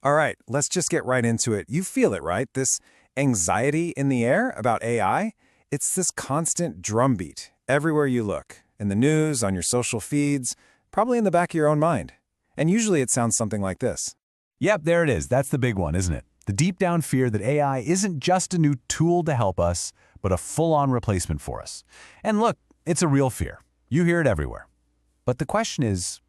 All right, let's just get right into it. You feel it, right? This anxiety in the air about AI? It's this constant drumbeat everywhere you look, in the news, on your social feeds, probably in the back of your own mind. And usually it sounds something like this. Yep, there it is. That's the big one, isn't it? The deep down fear that AI isn't just a new tool to help us, but a full-on replacement for us. And look, it's a real fear. You hear it everywhere. But the question is,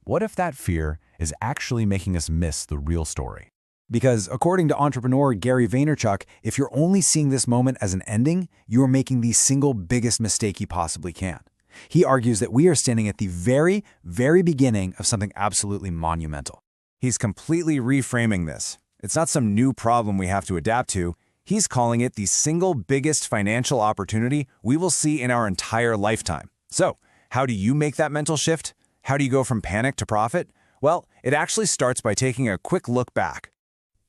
what if that fear is actually making us miss the real story? Because according to entrepreneur Gary Vaynerchuk, if you're only seeing this moment as an ending, you are making the single biggest mistake you possibly can. He argues that we are standing at the very, very beginning of something absolutely monumental. He's completely reframing this. It's not some new problem we have to adapt to. He's calling it the single biggest financial opportunity we will see in our entire lifetime. So, how do you make that mental shift? How do you go from panic to profit? Well, it actually starts by taking a quick look back.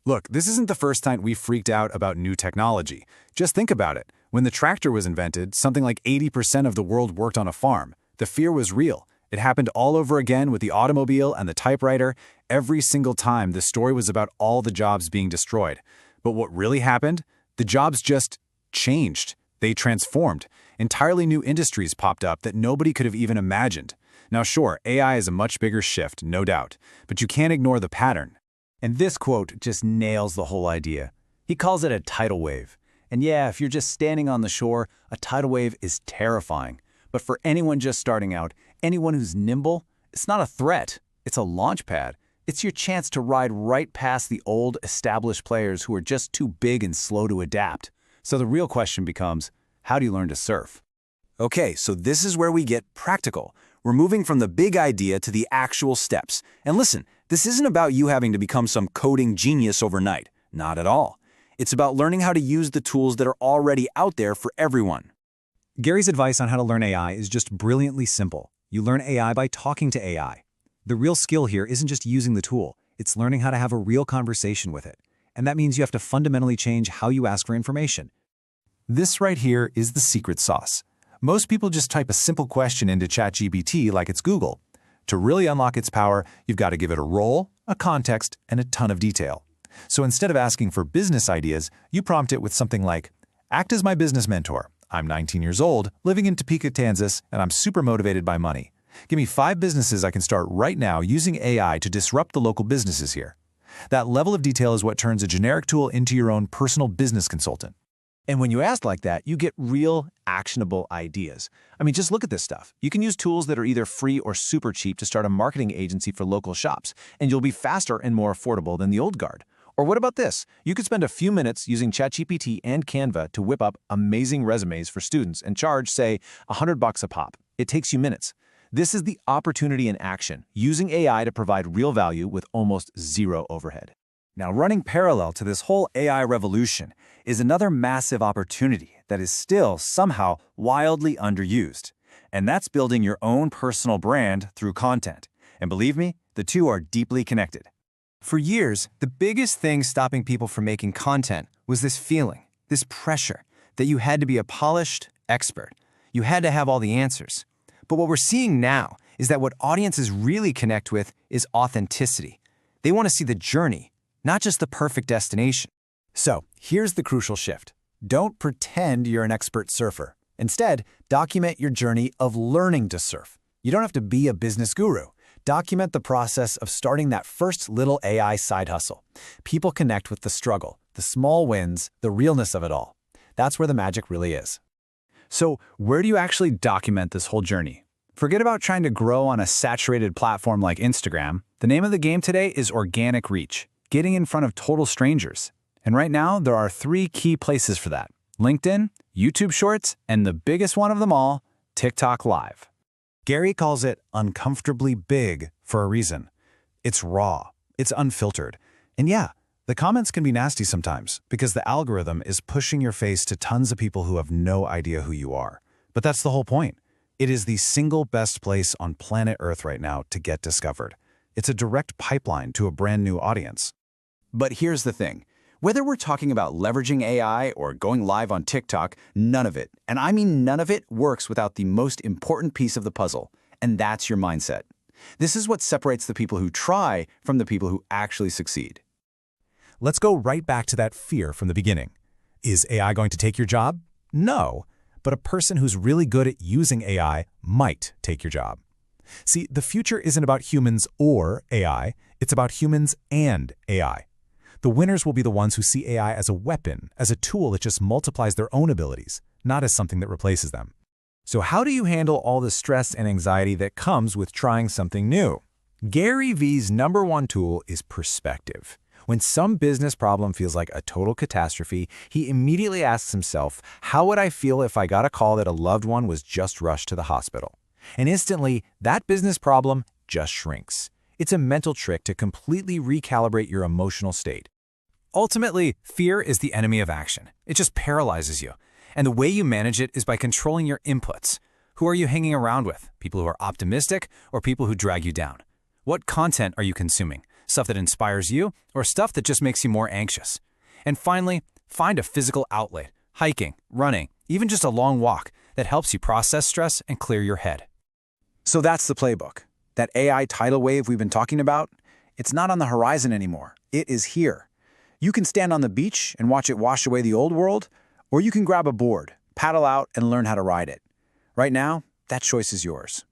Look, this isn't the first time we freaked out about new technology. Just think about it. When the tractor was invented, something like 80% of the world worked on a farm. The fear was real. It happened all over again with the automobile and the typewriter. Every single time, the story was about all the jobs being destroyed. But what really happened? The jobs just changed. They transformed. Entirely new industries popped up that nobody could have even imagined. Now sure, AI is a much bigger shift, no doubt, but you can't ignore the pattern. And this quote just nails the whole idea. He calls it a tidal wave. And yeah, if you're just standing on the shore, a tidal wave is terrifying. But for anyone just starting out, anyone who's nimble, it's not a threat. It's a launch pad. It's your chance to ride right past the old, established players who are just too big and slow to adapt. So the real question becomes, how do you learn to surf? Okay, so this is where we get practical. We're moving from the big idea to the actual steps. And listen, this isn't about you having to become some coding genius overnight. Not at all. It's about learning how to use the tools that are already out there for everyone. Gary's advice on how to learn AI is just brilliantly simple. You learn AI by talking to AI. The real skill here isn't just using the tool, it's learning how to have a real conversation with it. And that means you have to fundamentally change how you ask for information. This right here is the secret sauce. Most people just type a simple question into ChatGPT like it's Google. To really unlock its power, you've got to give it a role, a context, and a ton of detail. So instead of asking for business ideas, you prompt it with something like, act as my business mentor. I'm 19 years old, living in Topeka, Kansas, and I'm super motivated by money. Give me 5 businesses I can start right now using AI to disrupt the local businesses here. That level of detail is what turns a generic tool into your own personal business consultant. And when you ask like that, you get real, actionable ideas. I mean, just look at this stuff. You can use tools that are either free or super cheap to start a marketing agency for local shops, and you'll be faster and more affordable than the old guard. Or what about this? You could spend a few minutes using ChatGPT and Canva to whip up amazing resumes for students and charge, say, $100 a pop. It takes you minutes. This is the opportunity in action, using AI to provide real value with almost zero overhead. Now, running parallel to this whole AI revolution is another massive opportunity that is still somehow wildly underused. And that's building your own personal brand through content. And believe me, the two are deeply connected. For years, the biggest thing stopping people from making content was this feeling, this pressure, that you had to be a polished expert. You had to have all the answers. But what we're seeing now is that what audiences really connect with is authenticity. They want to see the journey, not just the perfect destination. So, here's the crucial shift. Don't pretend you're an expert surfer. Instead, document your journey of learning to surf. You don't have to be a business guru. Document the process of starting that first little AI side hustle. People connect with the struggle, the small wins, the realness of it all. That's where the magic really is. So, where do you actually document this whole journey? Forget about trying to grow on a saturated platform like Instagram. The name of the game today is organic reach, getting in front of total strangers. And right now, there are 3 key places for that: LinkedIn, YouTube Shorts, and the biggest one of them all, TikTok Live. Gary calls it uncomfortably big for a reason. It's raw, it's unfiltered. And yeah, the comments can be nasty sometimes because the algorithm is pushing your face to tons of people who have no idea who you are. But that's the whole point. It is the single best place on planet Earth right now to get discovered. It's a direct pipeline to a brand new audience. But here's the thing. Whether we're talking about leveraging AI or going live on TikTok, none of it, and I mean none of it, works without the most important piece of the puzzle, and that's your mindset. This is what separates the people who try from the people who actually succeed. let's go right back to that fear from the beginning. Is AI going to take your job? No, but a person who's really good at using AI might take your job. See, the future isn't about humans or AI, it's about humans and AI. The winners will be the ones who see AI as a weapon, as a tool that just multiplies their own abilities, not as something that replaces them. So how do you handle all the stress and anxiety that comes with trying something new? Gary Vee's #1 tool is perspective. When some business problem feels like a total catastrophe, he immediately asks himself, how would I feel if I got a call that a loved one was just rushed to the hospital? And instantly, that business problem just shrinks. It's a mental trick to completely recalibrate your emotional state. Ultimately, fear is the enemy of action. It just paralyzes you. And the way you manage it is by controlling your inputs. Who are you hanging around with? People who are optimistic or people who drag you down? What content are you consuming? Stuff that inspires you or stuff that just makes you more anxious? And finally, find a physical outlet, hiking, running, even just a long walk that helps you process stress and clear your head. So that's the playbook. That AI tidal wave we've been talking about, it's not on the horizon anymore. It is here. You can stand on the beach and watch it wash away the old world, or you can grab a board, paddle out, and learn how to ride it. Right now, that choice is yours.